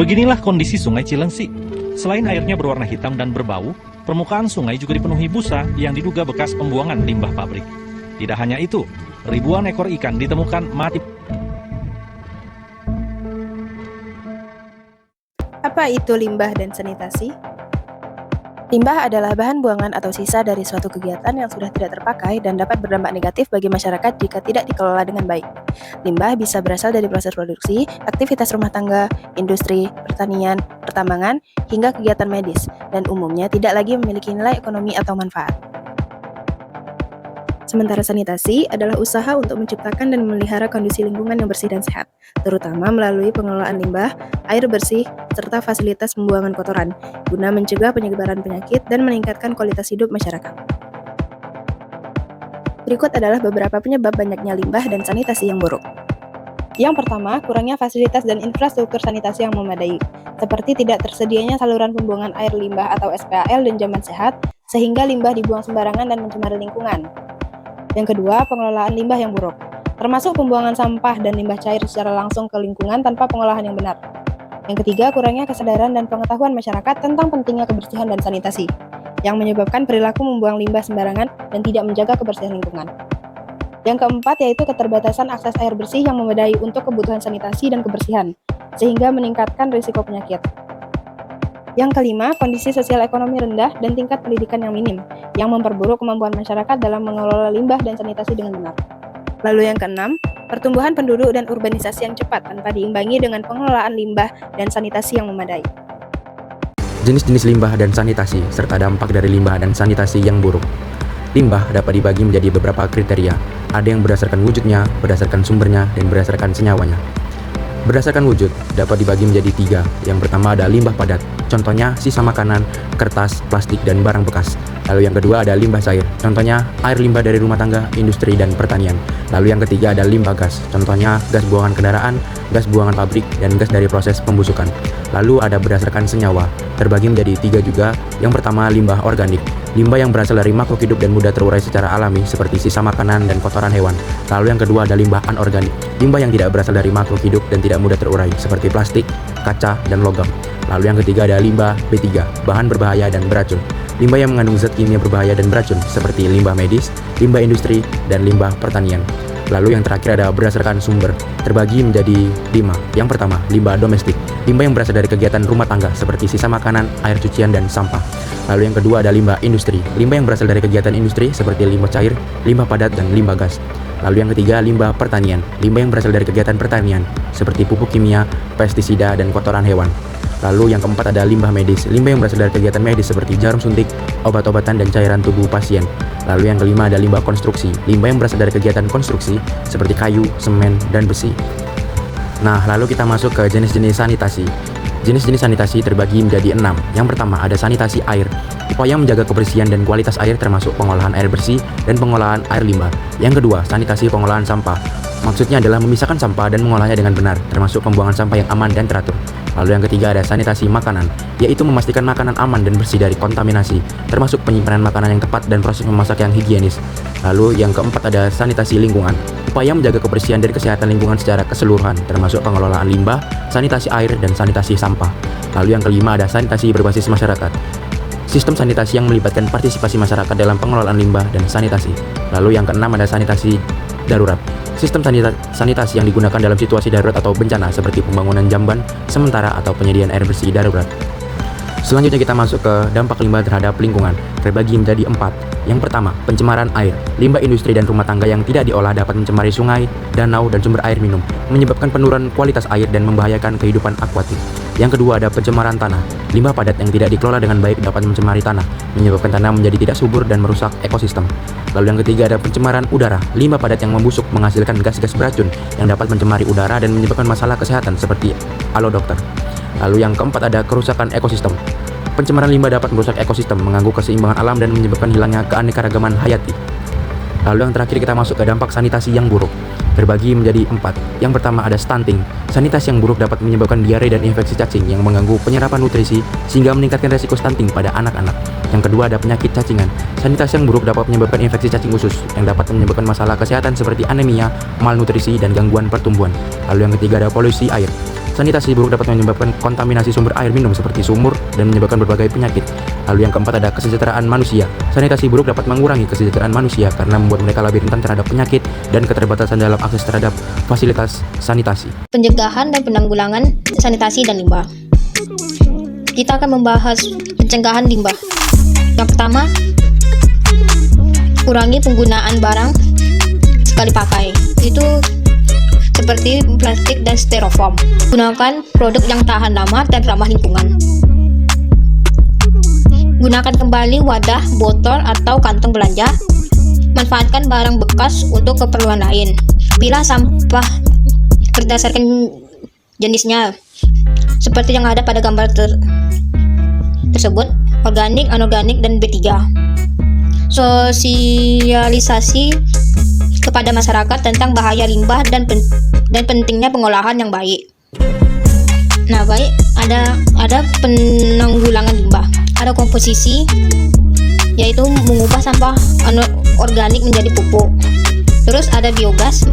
Beginilah kondisi Sungai Cilengsi. Selain airnya berwarna hitam dan berbau, permukaan sungai juga dipenuhi busa yang diduga bekas pembuangan limbah pabrik. Tidak hanya itu, ribuan ekor ikan ditemukan mati. Apa itu limbah dan sanitasi? Limbah adalah bahan buangan atau sisa dari suatu kegiatan yang sudah tidak terpakai dan dapat berdampak negatif bagi masyarakat jika tidak dikelola dengan baik. Limbah bisa berasal dari proses produksi, aktivitas rumah tangga, industri, pertanian, pertambangan, hingga kegiatan medis, dan umumnya tidak lagi memiliki nilai ekonomi atau manfaat. Sementara sanitasi adalah usaha untuk menciptakan dan memelihara kondisi lingkungan yang bersih dan sehat, terutama melalui pengelolaan limbah, air bersih, serta fasilitas pembuangan kotoran, guna mencegah penyebaran penyakit dan meningkatkan kualitas hidup masyarakat. Berikut adalah beberapa penyebab banyaknya limbah dan sanitasi yang buruk. Yang pertama, kurangnya fasilitas dan infrastruktur sanitasi yang memadai, seperti tidak tersedianya saluran pembuangan air limbah atau SPAL dan jamban sehat, sehingga limbah dibuang sembarangan dan mencemari lingkungan. Yang kedua, pengelolaan limbah yang buruk, termasuk pembuangan sampah dan limbah cair secara langsung ke lingkungan tanpa pengolahan yang benar. Yang ketiga, kurangnya kesadaran dan pengetahuan masyarakat tentang pentingnya kebersihan dan sanitasi, yang menyebabkan perilaku membuang limbah sembarangan dan tidak menjaga kebersihan lingkungan. Yang keempat, yaitu keterbatasan akses air bersih yang memadai untuk kebutuhan sanitasi dan kebersihan, sehingga meningkatkan risiko penyakit. Yang kelima, kondisi sosial ekonomi rendah dan tingkat pendidikan yang minim, yang memperburuk kemampuan masyarakat dalam mengelola limbah dan sanitasi dengan benar. Lalu yang keenam, pertumbuhan penduduk dan urbanisasi yang cepat tanpa diimbangi dengan pengelolaan limbah dan sanitasi yang memadai. Jenis-jenis limbah dan sanitasi, serta dampak dari limbah dan sanitasi yang buruk. Limbah dapat dibagi menjadi beberapa kriteria. Ada yang berdasarkan wujudnya, berdasarkan sumbernya, dan berdasarkan senyawanya. Berdasarkan wujud, dapat dibagi menjadi 3. Yang pertama ada limbah padat, contohnya sisa makanan, kertas, plastik, dan barang bekas. Lalu yang kedua ada limbah cair, contohnya air limbah dari rumah tangga, industri, dan pertanian. Lalu yang ketiga ada limbah gas, contohnya gas buangan kendaraan, gas buangan pabrik, dan gas dari proses pembusukan. Lalu ada berdasarkan senyawa, terbagi menjadi 3 juga. Yang pertama limbah organik, limbah yang berasal dari makhluk hidup dan mudah terurai secara alami seperti sisa makanan dan kotoran hewan. Lalu yang kedua ada limbah anorganik, limbah yang tidak berasal dari makhluk hidup dan tidak mudah terurai seperti plastik, kaca, dan logam. Lalu yang ketiga ada limbah B3, bahan berbahaya dan beracun, limbah yang mengandung zat kimia berbahaya dan beracun seperti limbah medis, limbah industri, dan limbah pertanian. Lalu yang terakhir ada berdasarkan sumber, terbagi menjadi 5. Yang pertama, limbah domestik, limbah yang berasal dari kegiatan rumah tangga seperti sisa makanan, air cucian, dan sampah. Lalu yang kedua ada limbah industri, limbah yang berasal dari kegiatan industri seperti limbah cair, limbah padat, dan limbah gas. Lalu yang ketiga limbah pertanian, limbah yang berasal dari kegiatan pertanian seperti pupuk kimia, pestisida, dan kotoran hewan. Lalu yang keempat ada limbah medis, limbah yang berasal dari kegiatan medis seperti jarum suntik, obat-obatan, dan cairan tubuh pasien. Lalu yang kelima ada limbah konstruksi, limbah yang berasal dari kegiatan konstruksi seperti kayu, semen, dan besi. Nah, lalu kita masuk ke jenis-jenis sanitasi. Jenis-jenis sanitasi terbagi menjadi 6. Yang pertama ada sanitasi air, upaya menjaga kebersihan dan kualitas air termasuk pengolahan air bersih dan pengolahan air limbah. Yang kedua, sanitasi pengolahan sampah. Maksudnya adalah memisahkan sampah dan mengolahnya dengan benar, termasuk pembuangan sampah yang aman dan teratur. Lalu yang ketiga ada sanitasi makanan, yaitu memastikan makanan aman dan bersih dari kontaminasi, termasuk penyimpanan makanan yang tepat dan proses memasak yang higienis. Lalu yang keempat ada sanitasi lingkungan, upaya menjaga kebersihan dan kesehatan lingkungan secara keseluruhan, termasuk pengelolaan limbah, sanitasi air, dan sanitasi sampah. Lalu yang kelima ada sanitasi berbasis masyarakat, sistem sanitasi yang melibatkan partisipasi masyarakat dalam pengelolaan limbah dan sanitasi. Lalu yang keenam ada sanitasi darurat, sistem sanitasi yang digunakan dalam situasi darurat atau bencana seperti pembangunan jamban sementara atau penyediaan air bersih darurat. Selanjutnya kita masuk ke dampak limbah terhadap lingkungan, terbagi menjadi 4. Yang pertama, pencemaran air. Limbah industri dan rumah tangga yang tidak diolah dapat mencemari sungai, danau, dan sumber air minum, menyebabkan penurunan kualitas air dan membahayakan kehidupan akuatik. Yang kedua ada pencemaran tanah. Limbah padat yang tidak dikelola dengan baik dapat mencemari tanah, menyebabkan tanah menjadi tidak subur dan merusak ekosistem. Lalu yang ketiga ada pencemaran udara. Limbah padat yang membusuk menghasilkan gas-gas beracun yang dapat mencemari udara dan menyebabkan masalah kesehatan seperti halo dokter. Lalu yang keempat ada kerusakan ekosistem. Pencemaran limbah dapat merusak ekosistem, mengganggu keseimbangan alam dan menyebabkan hilangnya keanekaragaman hayati. Lalu yang terakhir kita masuk ke dampak sanitasi yang buruk, terbagi menjadi 4. Yang pertama ada stunting. Sanitasi yang buruk dapat menyebabkan diare dan infeksi cacing yang mengganggu penyerapan nutrisi sehingga meningkatkan resiko stunting pada anak-anak. Yang kedua ada penyakit cacingan. Sanitasi yang buruk dapat menyebabkan infeksi cacing usus yang dapat menyebabkan masalah kesehatan seperti anemia, malnutrisi, dan gangguan pertumbuhan. Lalu yang ketiga ada polusi air. Sanitasi buruk dapat menyebabkan kontaminasi sumber air minum seperti sumur dan menyebabkan berbagai penyakit. Lalu yang keempat ada kesejahteraan manusia. Sanitasi buruk dapat mengurangi kesejahteraan manusia karena membuat mereka lebih rentan terhadap penyakit dan keterbatasan dalam akses terhadap fasilitas sanitasi. Pencegahan dan penanggulangan sanitasi dan limbah. Kita akan membahas pencegahan limbah. Yang pertama, kurangi penggunaan barang sekali pakai. Itu seperti plastik dan styrofoam. Gunakan produk yang tahan lama dan ramah lingkungan. Gunakan kembali wadah, botol, atau kantong belanja. Manfaatkan barang bekas untuk keperluan lain. Pilah sampah berdasarkan jenisnya, seperti yang ada pada gambar tersebut, organik, anorganik, dan B3. Sosialisasi kepada masyarakat tentang bahaya limbah dan pentingnya pengolahan yang baik. Nah, baik, ada penanggulangan limbah. Ada komposisi, yaitu mengubah sampah organik menjadi pupuk. Terus ada biogas,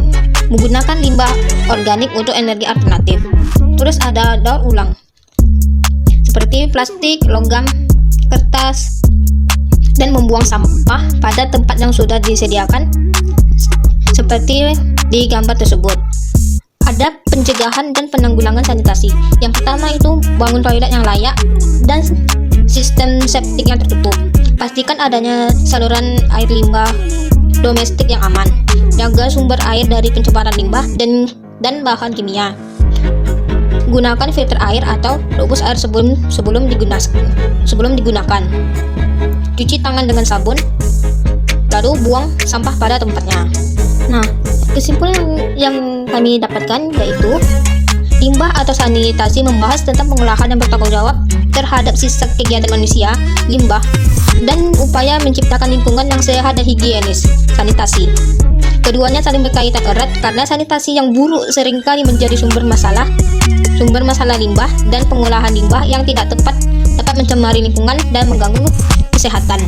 menggunakan limbah organik untuk energi alternatif. Terus ada daur ulang, seperti plastik, logam, kertas, dan membuang sampah pada tempat yang sudah disediakan, seperti di gambar tersebut. Ada pencegahan dan penanggulangan sanitasi. Yang pertama itu bangun toilet yang layak dan sistem septik yang tertutup. Pastikan adanya saluran air limbah domestik yang aman. Jaga sumber air dari pencemaran limbah dan bahan kimia. Gunakan filter air atau rebus air sebelum digunakan. Cuci tangan dengan sabun, lalu buang sampah pada tempatnya. Nah, kesimpulan yang kami dapatkan yaitu limbah atau sanitasi membahas tentang pengolahan yang bertanggung jawab terhadap sisa kegiatan manusia, limbah, dan upaya menciptakan lingkungan yang sehat dan higienis, sanitasi. Keduanya saling berkaitan erat karena sanitasi yang buruk seringkali menjadi sumber masalah limbah, dan pengolahan limbah yang tidak tepat dapat mencemari lingkungan dan mengganggu kesehatan.